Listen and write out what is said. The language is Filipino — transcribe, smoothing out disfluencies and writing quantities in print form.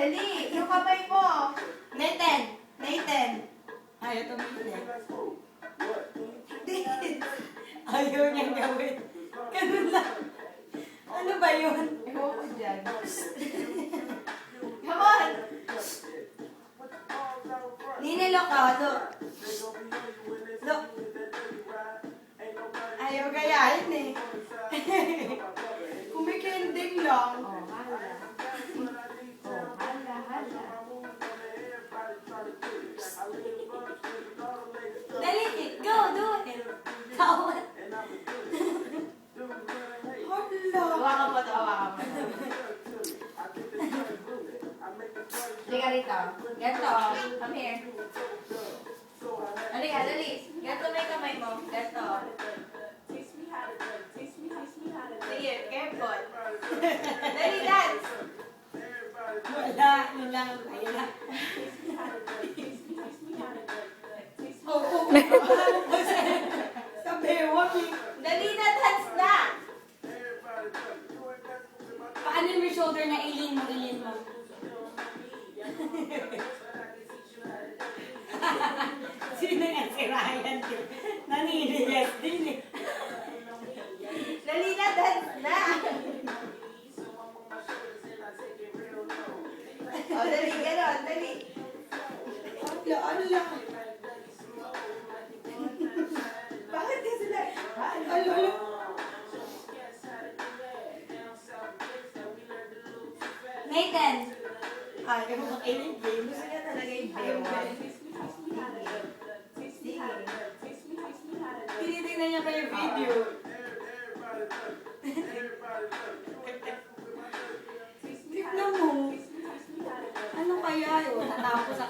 Dali, yung kamay mo. Nathan. Nathan. Ayaw tumingin. Ayaw niyang gawin. Ganun lang. Ano ba yun? Ewan ko dyan. Come on! Ninilok ka, look. Look. Ayaw gayahin eh. Kumikinding lang. Oh, hala. Oh, hala, hala. Dali, go, do it. Tawad. Hala. Hawakan mo to, hawakan mo to. Halika rito. Ganto. Come here. Halika, dali. Ganto may kamay mo. Ganto. Sige, careful. Dali, dance. Wala, yun lang ang kaya. Sabi, wag eh. Dali na, dance na. Paano yung shoulder na ilin mo, ilin mo? Sino yan si Ryan? Naninigas din eh. Dali na, dance na. O, dali, gano'n, dali. Ala, ala. Bakit ka sila? Ala, ala. Nathan. Ayaw mo makinig eh. Gusto niya talaga yung bewa. Sige. Tinitingnan niya pa yung video. Tignan mo. Ano kaya yun? Natapos ako.